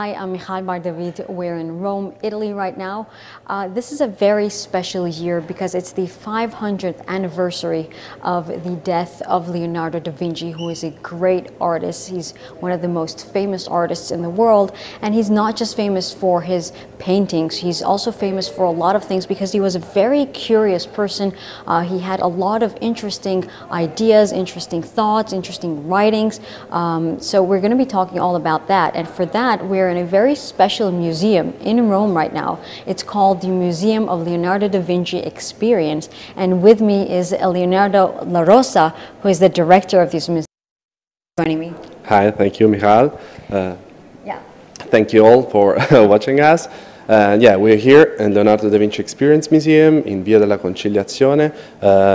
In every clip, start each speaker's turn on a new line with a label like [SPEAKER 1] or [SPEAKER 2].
[SPEAKER 1] Hi, I'm Michal Bardavid. We're in Rome, Italy right now. This is a very special year because it's the 500th anniversary of the death of Leonardo da Vinci, who is a great artist. He's one of the most famous artists in the world, and he's not just famous for his paintings. He's also famous for a lot of things because he was a very curious person. He had a lot of interesting ideas, interesting thoughts, interesting writings. So we're going to be talking all about that, and for that we're in a very special museum in Rome right now. It's called the Museum of Leonardo da Vinci Experience, and with me is Leonardo La Rosa, who is the director of this museum, joining me.
[SPEAKER 2] Hi, thank you, Michal.
[SPEAKER 1] Yeah.
[SPEAKER 2] Thank you all for watching us. Yeah, we're here in Leonardo da Vinci Experience Museum in Via della Conciliazione,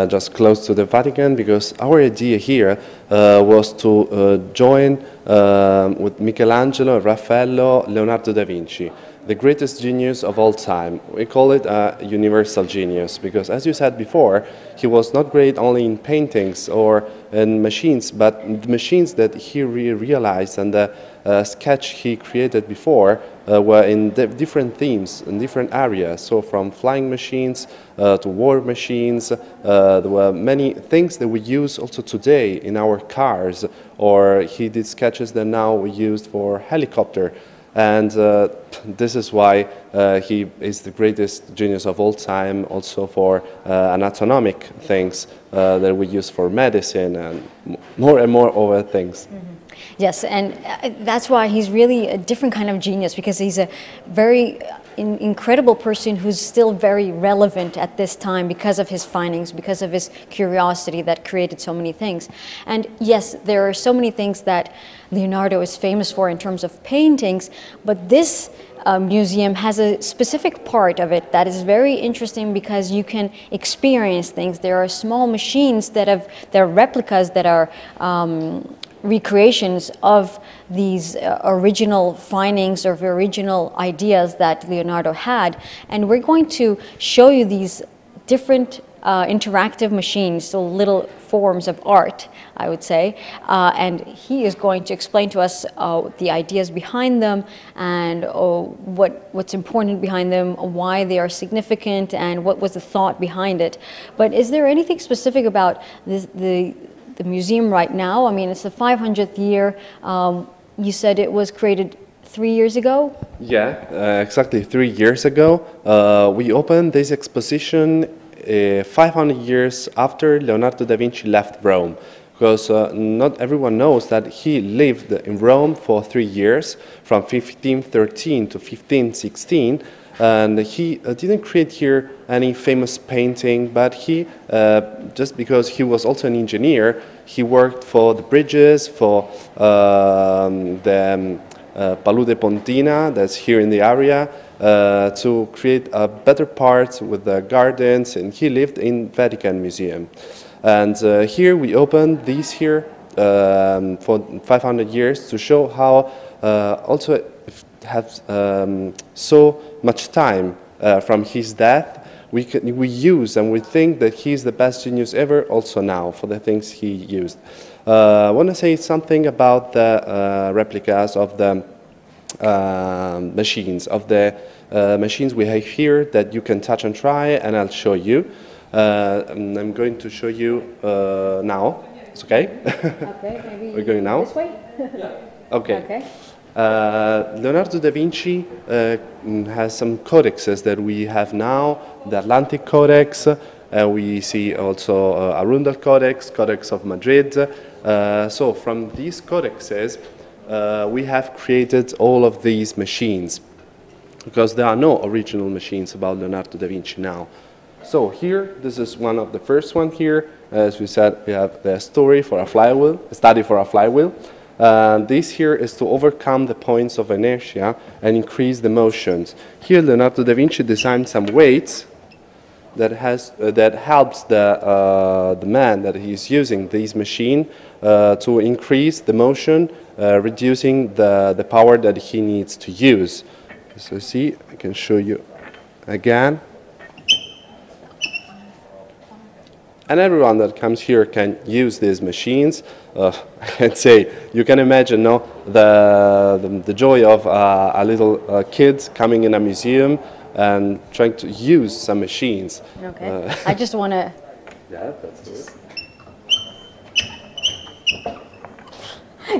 [SPEAKER 2] just close to the Vatican, because our idea here was to join with Michelangelo, Raffaello, Leonardo da Vinci, the greatest genius of all time. We call it a universal genius because, as you said before, he was not great only in paintings or in machines, but the machines that he realized and the sketch he created before were in different themes, in different areas. So from flying machines to war machines, there were many things that we use also today in our cars, or he did sketches that now we use for helicopter. And this is why he is the greatest genius of all time, also for anatomic things that we use for medicine and more other things.
[SPEAKER 1] Mm-hmm. Yes, and that's why he's really a different kind of genius, because he's a very incredible person who's still very relevant at this time because of his findings, because of his curiosity that created so many things. And yes, there are so many things that Leonardo is famous for in terms of paintings, but this museum has a specific part of it that is very interesting because you can experience things. There are small machines that are replicas that are recreations of these original findings or original ideas that Leonardo had, and we're going to show you these different interactive machines, so little forms of art, I would say, and he is going to explain to us the ideas behind them and what's important behind them, why they are significant, and what was the thought behind it. But is there anything specific about the museum right now? I mean, it's the 500th year. You said it was created 3 years ago?
[SPEAKER 2] Yeah, exactly 3 years ago. We opened this exposition 500 years after Leonardo da Vinci left Rome, because not everyone knows that he lived in Rome for 3 years, from 1513 to 1516, and he didn't create here any famous painting, but he, just because he was also an engineer, he worked for the bridges, for the Palude Pontina that's here in the area, to create a better part with the gardens, and he lived in Vatican Museum. And here we opened these here for 500 years to show how also have so much time from his death, we use and we think that he's the best genius ever also now for the things he used. I want to say something about the replicas of the machines we have here that you can touch and try, and I'll show you. I'm going to show you now. It's okay?
[SPEAKER 1] Okay, maybe
[SPEAKER 2] we're going now?
[SPEAKER 1] This way?
[SPEAKER 2] Okay.
[SPEAKER 1] Okay.
[SPEAKER 2] Leonardo da Vinci has some codexes that we have now, the Atlantic Codex, we see also Arundel Codex, Codex of Madrid. So from these codexes, we have created all of these machines, because there are no original machines about Leonardo da Vinci now. So here, this is one of the first one here. As we said, we have the story for a flywheel, a study for a flywheel. This here is to overcome the points of inertia and increase the motions. Here Leonardo da Vinci designed some weights that helps the man that he's using this machine to increase the motion, reducing the power that he needs to use. So see, I can show you again. And everyone that comes here can use these machines. I can say, you can imagine, no, the joy of a little kid coming in a museum and trying to use some machines.
[SPEAKER 1] Okay. I just want to.
[SPEAKER 2] Yeah, that's it.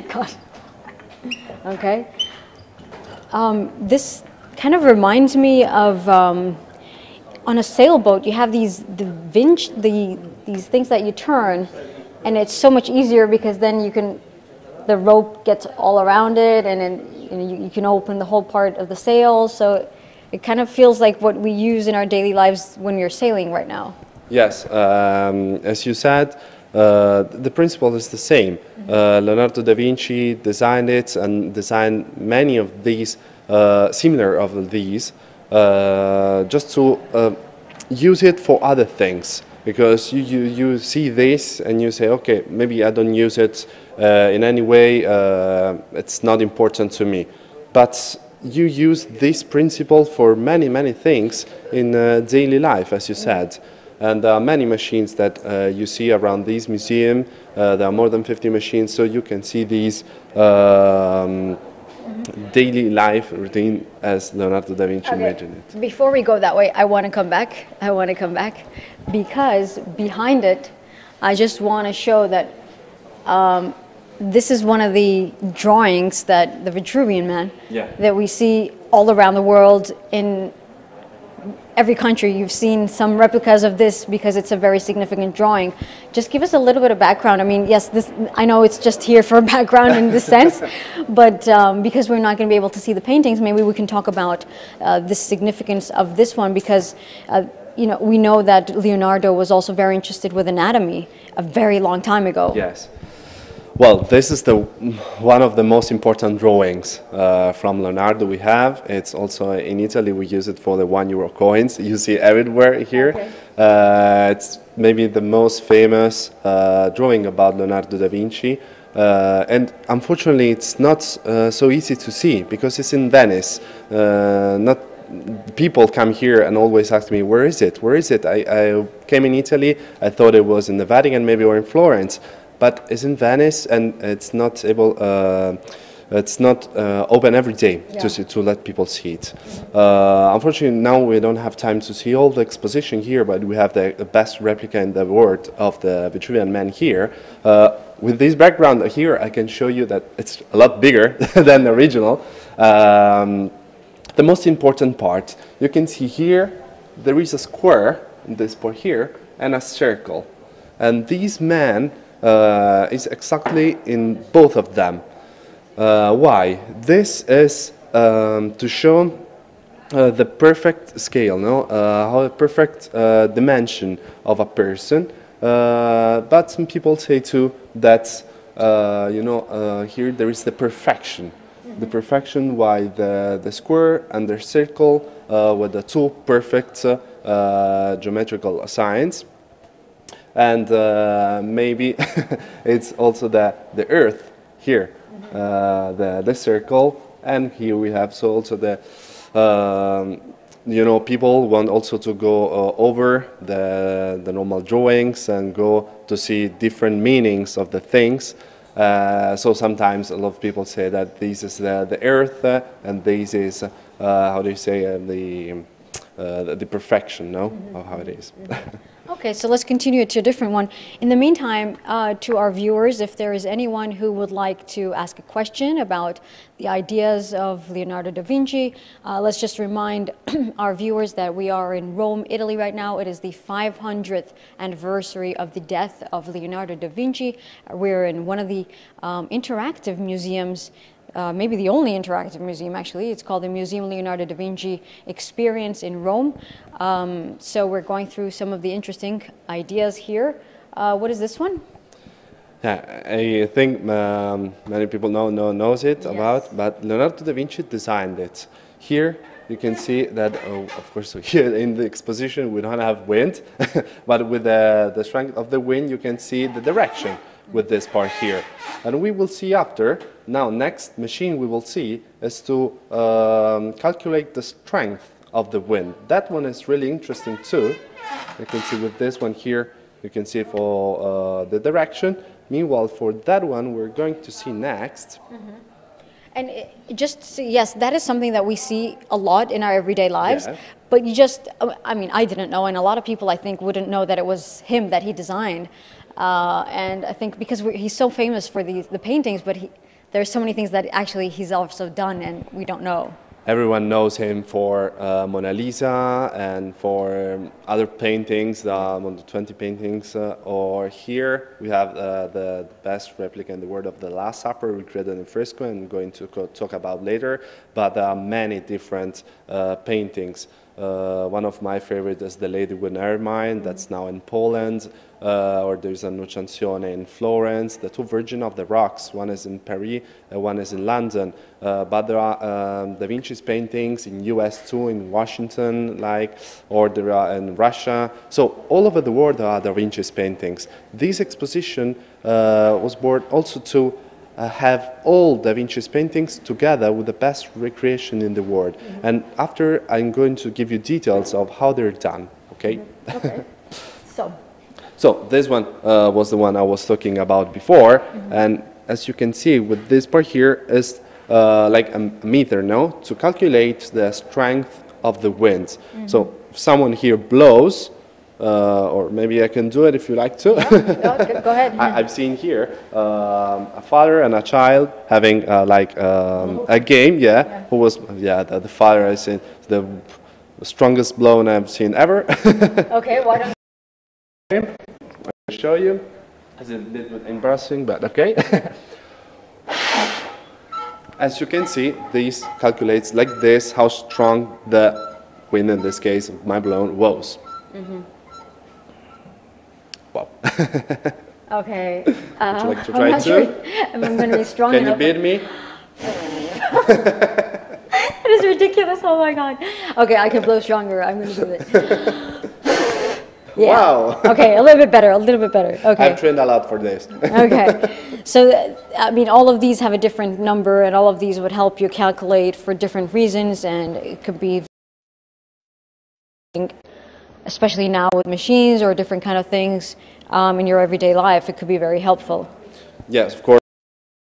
[SPEAKER 1] God. Okay. This kind of reminds me of on a sailboat. You have these these things that you turn, and it's so much easier because then the rope gets all around it, and then you can open the whole part of the sail. So it kind of feels like what we use in our daily lives when you're sailing right now.
[SPEAKER 2] Yes, as you said, the principle is the same. Leonardo da Vinci designed it and designed many of these, similar of these, just to use it for other things. Because you see this and you say, okay, maybe I don't use it in any way, it's not important to me. But you use this principle for many, many things in daily life, as you said. And there are many machines that you see around this museum. There are more than 50 machines, so you can see these daily life routine as Leonardo da Vinci imagined it.
[SPEAKER 1] Before we go that way, I want to come back. Because behind it, I just want to show that this is one of the drawings that the Vitruvian Man that we see all around the world in every country. You've seen some replicas of this because it's a very significant drawing. Just give us a little bit of background. I mean, yes, I know it's just here for background in this sense, but because we're not going to be able to see the paintings, maybe we can talk about the significance of this one because we know that Leonardo was also very interested with anatomy a very long time ago.
[SPEAKER 2] Yes. Well, this is one of the most important drawings from Leonardo we have. It's also in Italy, we use it for the €1 coins. You see everywhere here. Okay. It's maybe the most famous drawing about Leonardo da Vinci. And unfortunately, it's not so easy to see because it's in Venice. People come here and always ask me, where is it? Where is it? I came in Italy, I thought it was in the Vatican, maybe, or in Florence. But it's in Venice, and it's not open every day to let people see it. Unfortunately, now we don't have time to see all the exposition here, but we have the best replica in the world of the Vitruvian Man here. With this background here, I can show you that it's a lot bigger than the original. The most important part, you can see here, there is a square, in this part here, and a circle. And these men is exactly in both of them. Why? This is to show the perfect scale, how a perfect dimension of a person. But some people say too that here there is the perfection. The perfection why the square and the circle with the two perfect geometrical signs. And maybe it's also the earth here, the circle, and here we have also the people want also to go over the normal drawings and go to see different meanings of the things. So sometimes a lot of people say that this is the earth and this is how do you say the perfection, of how it is.
[SPEAKER 1] Okay, so let's continue to a different one. In the meantime, to our viewers, if there is anyone who would like to ask a question about the ideas of Leonardo da Vinci, let's just remind our viewers that we are in Rome, Italy right now. It is the 500th anniversary of the death of Leonardo da Vinci. We're in one of the interactive museums, maybe the only interactive museum actually. It's called the Museum Leonardo da Vinci Experience in Rome. So we're going through some of the interesting ideas here. What is this one?
[SPEAKER 2] Yeah, I think many people knows it about, but Leonardo da Vinci designed it. Here you can see that, of course, here in the exposition we don't have wind, but with the strength of the wind you can see the direction with this part here. And we will see after, now next machine we will see is to calculate the strength of the wind. That one is really interesting too. You can see with this one here, You can see for the direction. Meanwhile, for that one, we're going to see next.
[SPEAKER 1] And yes, that is something that we see a lot in our everyday lives.
[SPEAKER 2] Yeah.
[SPEAKER 1] But you just, I mean, I didn't know, and a lot of people, I think, wouldn't know that it was him that he designed. And I think because he's so famous for the paintings, but there's so many things that actually he's also done and we don't know.
[SPEAKER 2] Everyone knows him for Mona Lisa and for other paintings, the 20 paintings. Or here we have the best replica in the world of the Last Supper, recreated in fresco, and I'm going to talk about later. But there are many different paintings. One of my favorites is the Lady with Ermine, that's now in Poland. Or there's a Nunciazione in Florence. The two Virgin of the Rocks, one is in Paris, one is in London. But there are Da Vinci's paintings in US too, in Washington, or there are in Russia. So all over the world there are Da Vinci's paintings. This exposition was born also to have all Da Vinci's paintings together with the best recreation in the world. And after, I'm going to give you details of how they're done, okay?
[SPEAKER 1] Okay.
[SPEAKER 2] So this one was the one I was talking about before, and as you can see with this part here is like a meter, no? To calculate the strength of the wind. So if someone here blows, or maybe I can do it if you like to.
[SPEAKER 1] No, go ahead.
[SPEAKER 2] I've seen here a father and a child having a game, who was, the father I seen the strongest blow I've seen ever.
[SPEAKER 1] Okay, why don't
[SPEAKER 2] I'll show you. It's a little bit embarrassing, but okay. As you can see, this calculates like this how strong the wind, in this case of my blown, was. Wow.
[SPEAKER 1] Okay.
[SPEAKER 2] Would you like to try
[SPEAKER 1] I'm not
[SPEAKER 2] it
[SPEAKER 1] sure
[SPEAKER 2] too?
[SPEAKER 1] I'm going to be strong
[SPEAKER 2] Can you
[SPEAKER 1] enough.
[SPEAKER 2] beat me?
[SPEAKER 1] That is ridiculous. Oh my God. Okay, I can blow stronger. I'm going to do it. Yeah.
[SPEAKER 2] Wow.
[SPEAKER 1] Okay, a little bit better. Okay.
[SPEAKER 2] I've trained a lot for this.
[SPEAKER 1] Okay. So, I mean, all of these have a different number, and all of these would help you calculate for different reasons, and it could be, especially now with machines or different kind of things in your everyday life, it could be very helpful.
[SPEAKER 2] Yes, of course.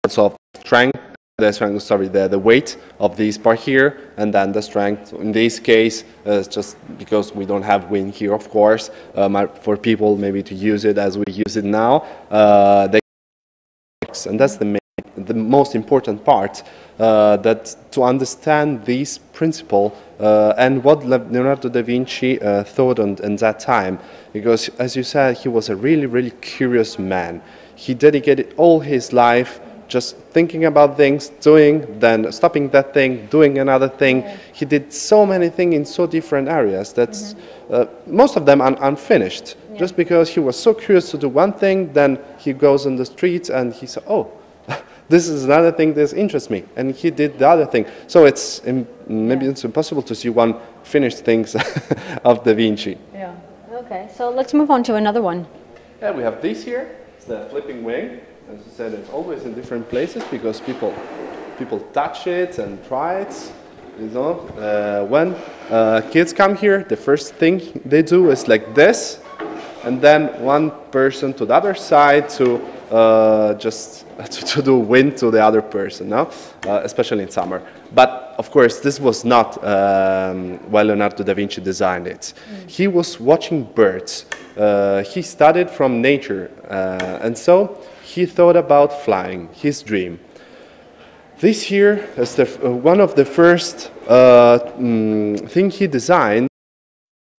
[SPEAKER 2] So strength, the weight of this part here, and then the strength. In this case, just because we don't have wind here, of course, for people maybe to use it as we use it now, and that's the most important part, that to understand this principle and what Leonardo da Vinci thought in that time, because as you said, he was a really, really curious man. He dedicated all his life just thinking about things, doing, then stopping that thing, doing another thing. He did so many things in so different areas that most of them are unfinished. Just because he was so curious to do one thing, then he goes on the streets and he said, oh, this is another thing that interests me. And he did the other thing. So it's maybe it's impossible to see one finished things of Da Vinci.
[SPEAKER 1] Yeah. Okay, so let's move on to another one.
[SPEAKER 2] Yeah, we have this here. It's the flipping wing. As I said, it's always in different places because people touch it and try it. You know, when kids come here, the first thing they do is like this, and then one person to the other side to to do wind to the other person, no? Especially in summer. But of course, this was not why Leonardo da Vinci designed it. He was watching birds. He studied from nature, and so he thought about flying, his dream. This here is one of the first thing he designed,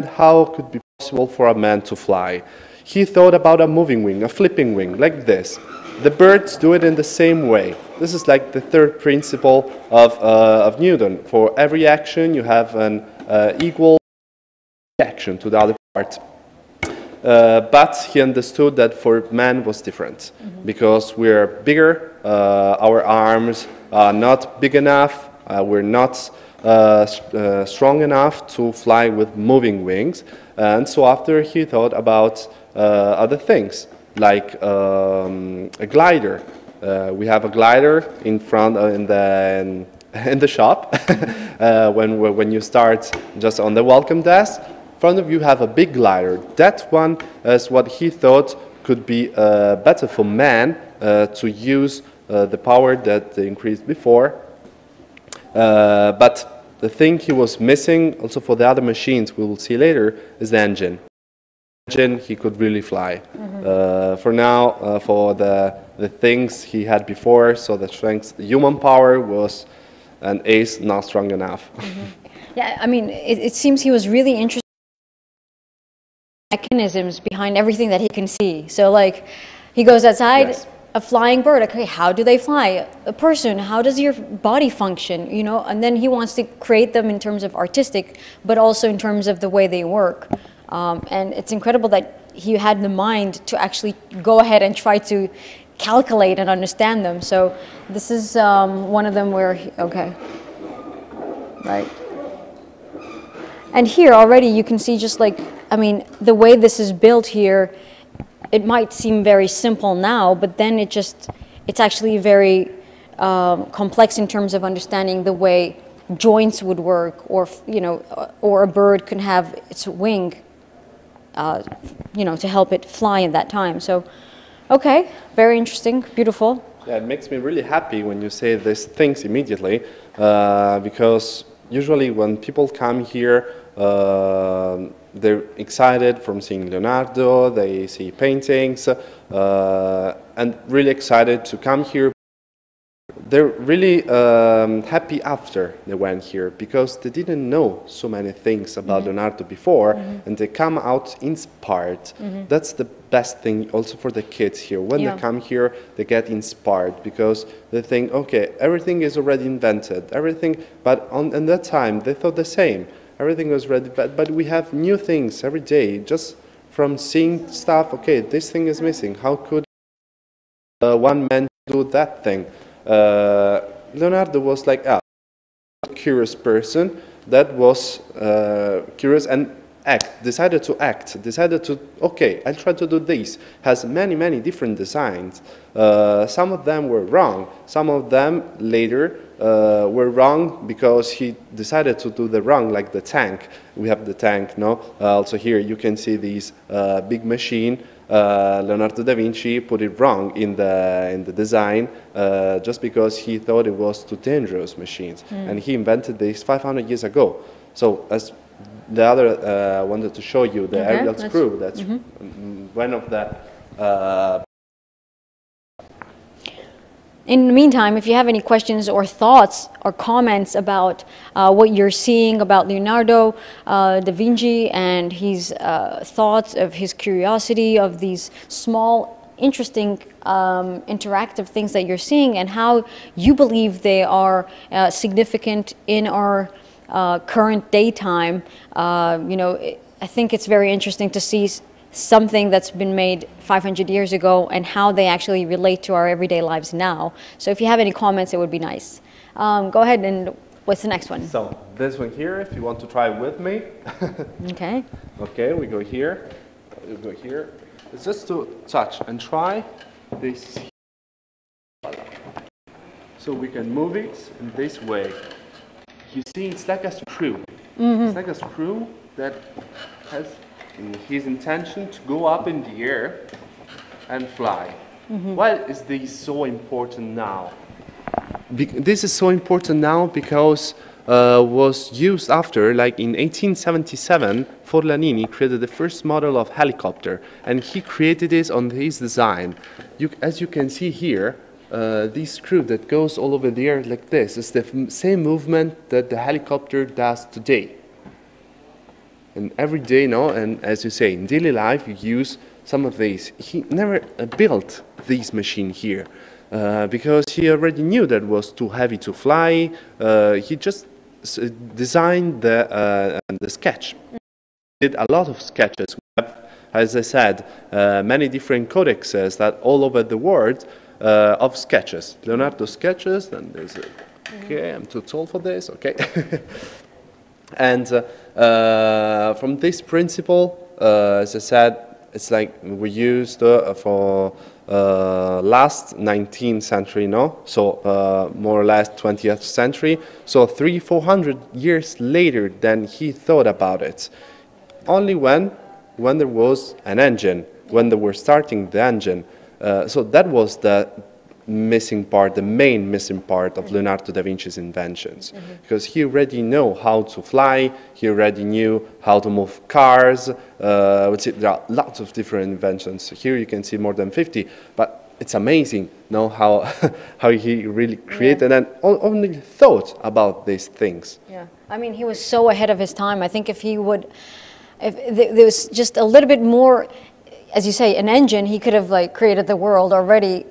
[SPEAKER 2] how it could be possible for a man to fly. He thought about a moving wing, a flipping wing, like this. The birds do it in the same way. This is like the third principle of Newton. For every action, you have an equal reaction to the other part. But he understood that for man was different, because we're bigger, our arms are not big enough, we're not strong enough to fly with moving wings. And so after he thought about other things, like a glider. We have a glider in front in the shop when you start just on the welcome desk. In front of you have a big glider. That one is what he thought could be better for man to use the power that they increased before. But the thing he was missing, also for the other machines we will see later, is the engine. He could really fly. For now, for the things he had before, so the strength, the human power was an ace not strong enough.
[SPEAKER 1] Yeah, I mean, it seems he was really interested in mechanisms behind everything that he can see. So like, he goes outside,
[SPEAKER 2] Yes.
[SPEAKER 1] a flying bird, okay, how do they fly? A person, how does your body function? You know, and then he wants to create them in terms of artistic, but also in terms of the way they work. And it's incredible that he had the mind to actually go ahead and try to calculate and understand them. So this is one of them where, okay, right. And here already you can see just like, I mean, the way this is built here, it might seem very simple now, but then it's actually very complex in terms of understanding the way joints would work, or, you know, or a bird can have its wing, you know, to help it fly in that time. So, okay, very interesting, beautiful.
[SPEAKER 2] Yeah, it makes me really happy when you say these things immediately, because usually when people come here, they're excited from seeing Leonardo, they see paintings, and really excited to come here. They're really happy after they went here, because they didn't know so many things about Leonardo before, and they come out inspired. That's the best thing also for the kids here. When they come here, they get inspired, because they think, okay, everything is already invented, everything, but in that time they thought the same. Everything was ready, but we have new things every day, just from seeing stuff, okay, this thing is missing, how could one man do that thing? Leonardo was like a curious person that was curious and decided to, okay, I'll try to do this. Has many different designs. Some of them were wrong. Some of them later were wrong because he decided to do the wrong, like the tank. We have the tank, no? Also here you can see this big machine. Leonardo da Vinci put it wrong in the design just because he thought it was too dangerous machines, and he invented this 500 years ago. So as the other wanted to show you the aerial screw. That's one of the.
[SPEAKER 1] In the meantime, if you have any questions or thoughts or comments about what you're seeing about Leonardo da Vinci and his thoughts, of his curiosity, of these small, interesting, interactive things that you're seeing, and how you believe they are significant in our current daytime, you know, I think it's very interesting to see something that's been made 500 years ago and how they actually relate to our everyday lives now. So if you have any comments, it would be nice. Go ahead, and what's the next one?
[SPEAKER 2] So this one here, if you want to try with me.
[SPEAKER 1] Okay.
[SPEAKER 2] Okay, we go here. We go here. It's just to touch and try this. So we can move it in this way. You see, it's like a screw. It's like a screw that has his intention to go up in the air and fly. Why is this so important now? This is so important now because was used after, like in 1877, Forlanini created the first model of helicopter, and he created this on his design. As you can see here, this screw that goes all over the air like this is the same movement that the helicopter does today. And every day, no, and as you say, in daily life, you use some of these. He never built this machine here because he already knew that it was too heavy to fly. He just designed the sketch. He did a lot of sketches. We have, as I said, many different codexes that all over the world of sketches. Leonardo sketches, and there's a, okay, I'm too tall for this, okay. And from this principle, as I said, it's like we used for last 19th century, no? So more or less 20th century. So 300–400 years later than he thought about it. only when there was an engine, when they were starting the engine. So that was the missing part, the main missing part of Leonardo da Vinci's inventions, because he already knew how to fly, he already knew how to move cars. I would say there are lots of different inventions. Here you can see more than 50, but it's amazing, how how he really created and only thought about these things.
[SPEAKER 1] Yeah, I mean, he was so ahead of his time. I think if there was just a little bit more, as you say, an engine, he could have like created the world already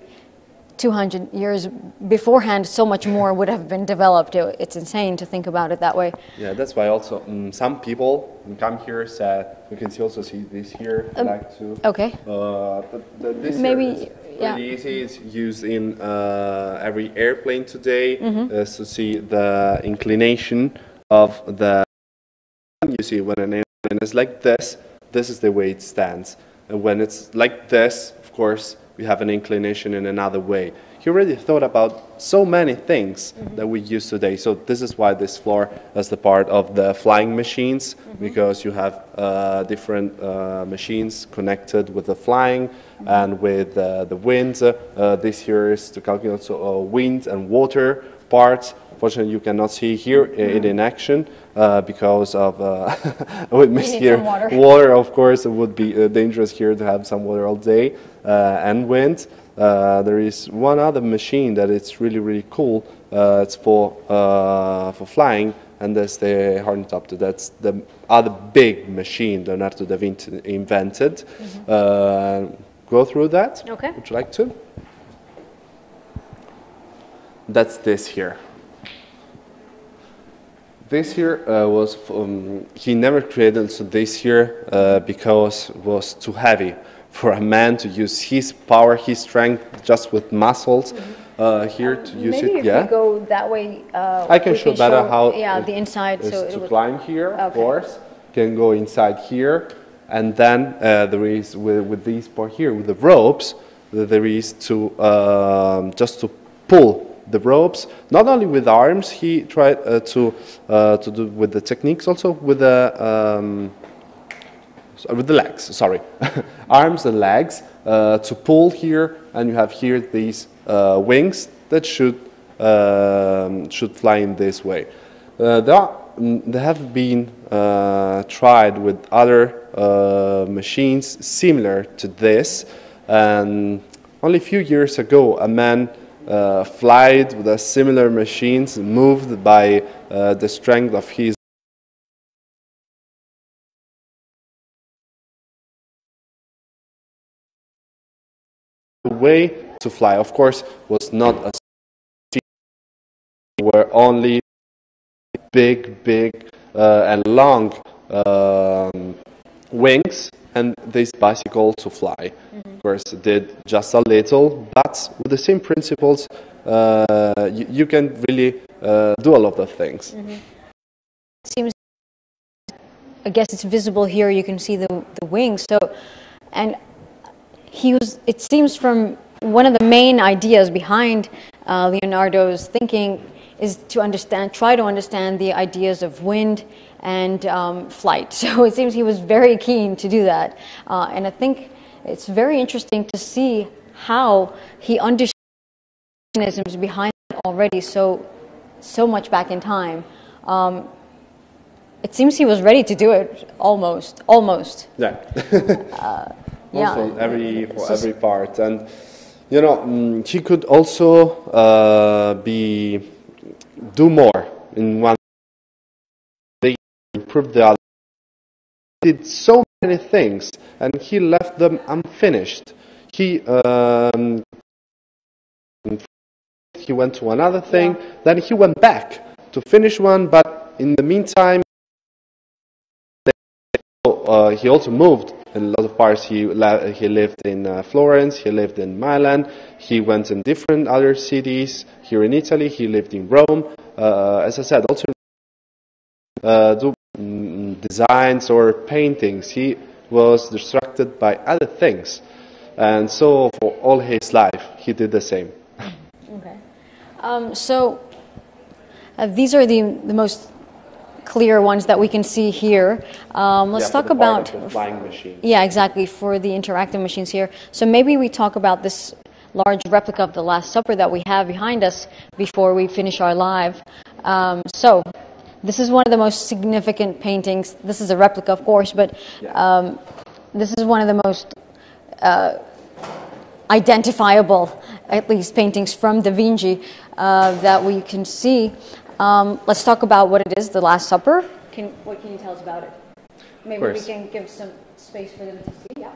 [SPEAKER 1] 200 years beforehand. So much more would have been developed. It's insane to think about it that way.
[SPEAKER 2] Yeah, that's why also some people come here said, you can also see this here, like to.
[SPEAKER 1] Okay.
[SPEAKER 2] This
[SPEAKER 1] Maybe,
[SPEAKER 2] here is really easy. It's used in every airplane today to see the inclination of the. You see when an airplane is like this is the way it stands. And when it's like this, of course, we have an inclination in another way. He already thought about so many things that we use today. So this is why this floor is the part of the flying machines, because you have different machines connected with the flying and with the wind. This here is to calculate also wind and water parts. Fortunately, you cannot see here it in action because of we miss here water. Of course, it would be dangerous here to have some water all day and wind. There is one other machine that it's really cool. It's for flying, and that's the Hornitopter. That's the other big machine Leonardo da Vinci invented. Go through that.
[SPEAKER 1] Okay.
[SPEAKER 2] Would you like to? That's this here. This here was, he never created so this here because it was too heavy for a man to use his power, his strength, just with muscles here to use
[SPEAKER 1] maybe
[SPEAKER 2] it.
[SPEAKER 1] If you go that way,
[SPEAKER 2] I can show better how
[SPEAKER 1] the inside.
[SPEAKER 2] is
[SPEAKER 1] So
[SPEAKER 2] to climb here, of course. Can go inside here, and then there is with these part here with the ropes. There is to just to pull the ropes, not only with arms. He tried to do with the techniques, also with the legs. Sorry, arms and legs to pull here, and you have here these wings that should fly in this way. They have been tried with other machines similar to this, and only a few years ago, a man flied with a similar machines, moved by the strength of his way to fly. Of course, was not a were only big and long wings, and this bicycle to fly. Of course, did just a little, but with the same principles, you can really do a lot of things.
[SPEAKER 1] Seems, I guess it's visible here. You can see the wings. So, and it seems from one of the main ideas behind Leonardo's thinking is to try to understand the ideas of wind and flight. So it seems he was very keen to do that. And I think it's very interesting to see how he understood the mechanisms behind it already so much back in time. It seems he was ready to do it almost.
[SPEAKER 2] Yeah.
[SPEAKER 1] Yeah.
[SPEAKER 2] Every part, and he could also do more in one. They improved the other. He did so many things, and he left them unfinished. He went to another thing, then he went back to finish one, but in the meantime, he also moved in a lot of parts. He lived in Florence, he lived in Milan, he went in different other cities. Here in Italy, he lived in Rome. As I said, also do designs or paintings. He was distracted by other things, and so for all his life, he did the same.
[SPEAKER 1] Okay. So these are the most clear ones that we can see here. Let's talk about
[SPEAKER 2] the flying machine.
[SPEAKER 1] Yeah, exactly, for the interactive machines here. So maybe we talk about this large replica of the Last Supper that we have behind us before we finish our live. So this is one of the most significant paintings. This is a replica, of course, but this is one of the most identifiable, at least, paintings from Da Vinci that we can see. Let's talk about what it is, the Last Supper. What can you tell us about it? Maybe we can give some space for them to see. Yeah.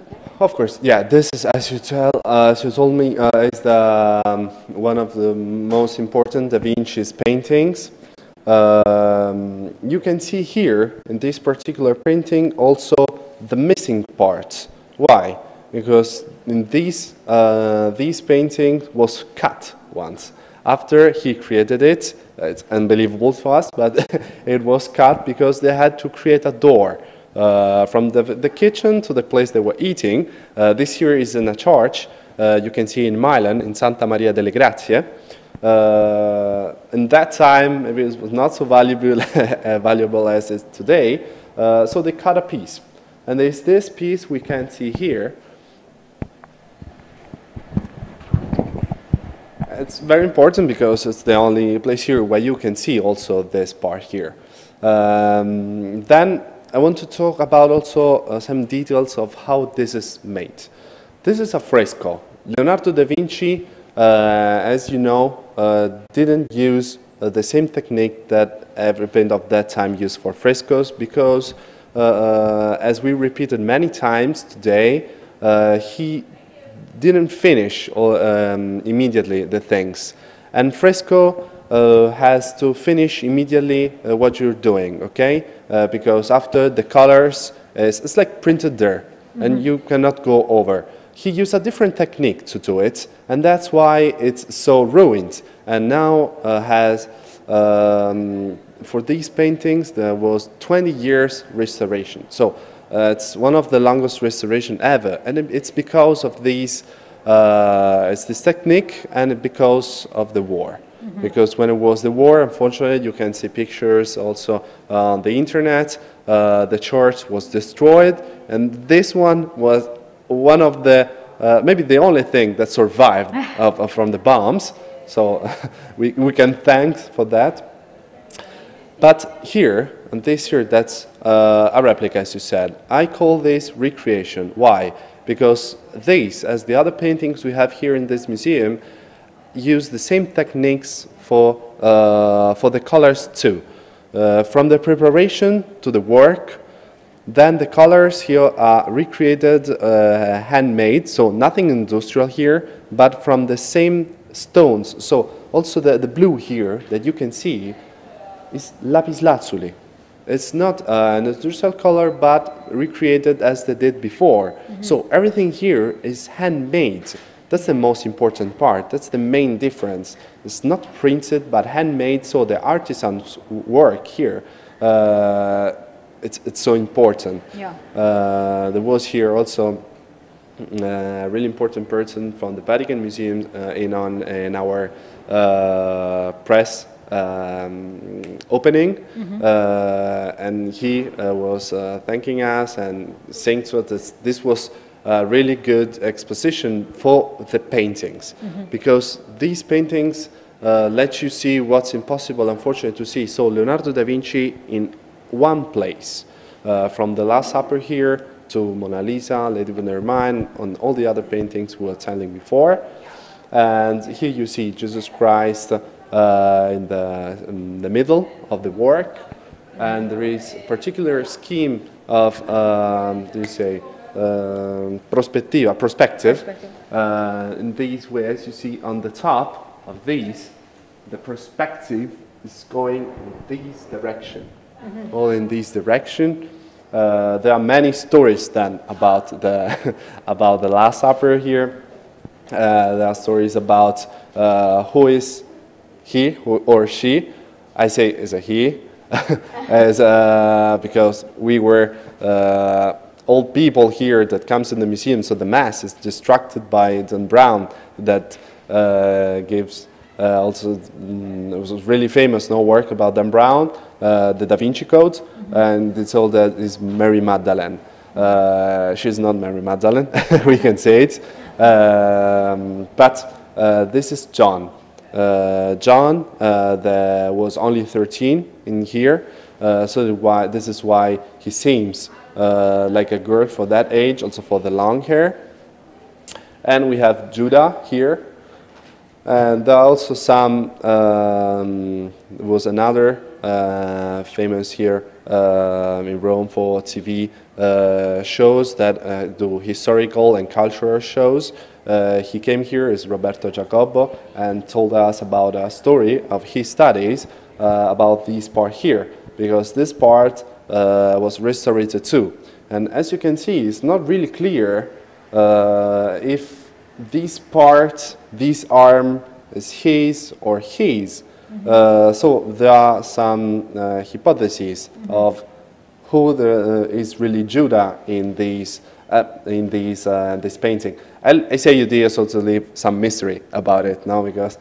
[SPEAKER 1] Okay.
[SPEAKER 2] Of course, yeah. This is, as you told me, is the one of the most important Da Vinci's paintings. You can see here in this particular painting also the missing parts. Why? Because in these painting was cut once. After he created it, it's unbelievable to us, but it was cut because they had to create a door from the kitchen to the place they were eating. This here is in a church, you can see in Milan, in Santa Maria delle Grazie. In that time, maybe it was not so valuable as it is today, so they cut a piece. And there's this piece we can see here. It's very important because it's the only place here where you can see also this part here. Then I want to talk about also some details of how this is made. This is a fresco. Leonardo da Vinci, as you know, didn't use the same technique that every painter of that time used for frescoes because, as we repeated many times today, he didn't finish immediately the things. And fresco has to finish immediately what you're doing, okay? Because after the colors, it's like printed there, and you cannot go over. He used a different technique to do it, and that's why it's so ruined. And now has, for these paintings, there was 20 years restoration. So it's one of the longest restoration ever, and it's because of these, it's this technique, and because of the war. Because when it was the war, unfortunately, you can see pictures also on the internet. The church was destroyed, and this one was one of the, maybe the only thing that survived from the bombs. So we can thank for that. But here, and this here, that's a replica, as you said. I call this recreation. Why? Because these, as the other paintings we have here in this museum, use the same techniques for the colors too. From the preparation to the work, then the colors here are recreated, handmade, so nothing industrial here, but from the same stones. So also the blue here that you can see is lapis lazuli. It's not an industrial color, but recreated as they did before. So everything here is handmade. That's the most important part. That's the main difference. It's not printed, but handmade. So the artisan's work here, it's so important. Yeah. There was here also a really important person from the Vatican Museum in our press opening, and he was thanking us and saying to us this was a really good exposition for the paintings, because these paintings let you see what's impossible, unfortunately, to see. So Leonardo da Vinci in one place, from the Last Supper here to Mona Lisa, Lady of Ermine, on all the other paintings we were telling before. And here you see Jesus Christ in the middle of the work, and there is a particular scheme of perspective. In these ways, you see on the top of these, the perspective is going in this direction, all in this direction. There are many stories then about the about the Last Supper here. There are stories about who is he or she. I say is a he, as because we were old people here that comes in the museum, so the mass is distracted by Dan Brown that gives Also, it was a really famous work about Dan Brown, the Da Vinci Code, and it's all that is Mary Magdalene. She's not Mary Magdalene, we can say it, but this is John. John was only 13 in here, so this is why he seems like a girl for that age, also for the long hair. And we have Judah here, and there are also some, there was another famous here in Rome for TV shows that do historical and cultural shows. He came here, is Roberto Giacobbo, and told us about a story of his studies about this part here, because this part was restored too. And as you can see, it's not really clear if this part, this arm, is his or his. So there are some hypotheses of who is really Judah in this painting. I say you did so to leave some mystery about it now, because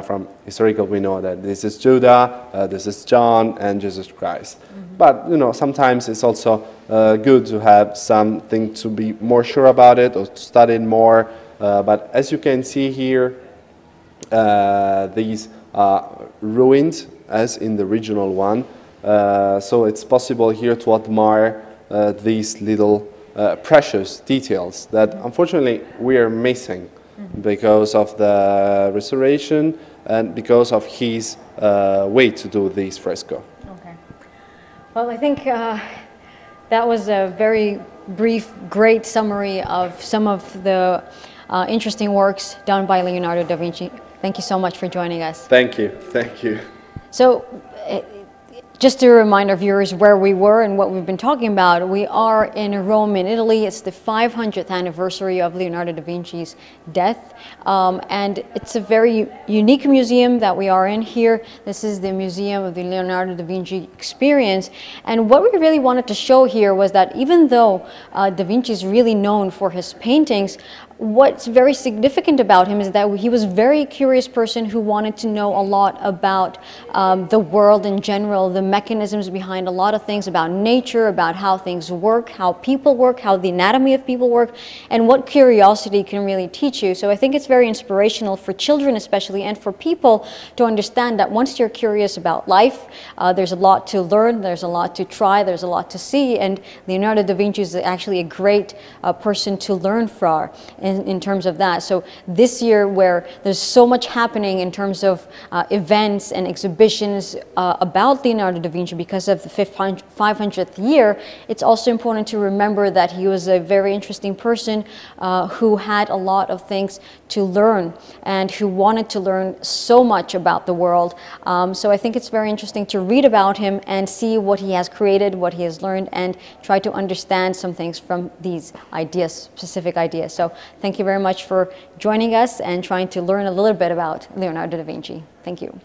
[SPEAKER 2] from historical we know that this is Judah, this is John, and Jesus Christ. But sometimes it's also good to have something to be more sure about it or to study it more. But as you can see here, these are ruined as in the original one. So it's possible here to admire these little precious details that unfortunately we are missing because of the restoration and because of his way to do this fresco.
[SPEAKER 1] Okay. Well, I think that was a very brief, great summary of some of the interesting works done by Leonardo da Vinci. Thank you so much for joining us.
[SPEAKER 2] Thank you. Thank you.
[SPEAKER 1] So, just to remind our viewers where we were and what we've been talking about, we are in Rome, in Italy. It's the 500th anniversary of Leonardo da Vinci's death. And it's a very unique museum that we are in here. This is the Museum of the Leonardo da Vinci Experience. And what we really wanted to show here was that even though da Vinci is really known for his paintings, what's very significant about him is that he was a very curious person who wanted to know a lot about the world in general, the mechanisms behind a lot of things, about nature, about how things work, how people work, how the anatomy of people work, and what curiosity can really teach you. So I think it's very inspirational for children especially, and for people to understand that once you're curious about life, there's a lot to learn, there's a lot to try, there's a lot to see, and Leonardo da Vinci is actually a great person to learn from in terms of that. So this year, where there's so much happening in terms of events and exhibitions about Leonardo da Vinci because of the 500th year, it's also important to remember that he was a very interesting person who had a lot of things to learn and who wanted to learn so much about the world. So I think it's very interesting to read about him and see what he has created, what he has learned, and try to understand some things from these ideas, specific ideas. So thank you very much for joining us and trying to learn a little bit about Leonardo da Vinci. Thank you.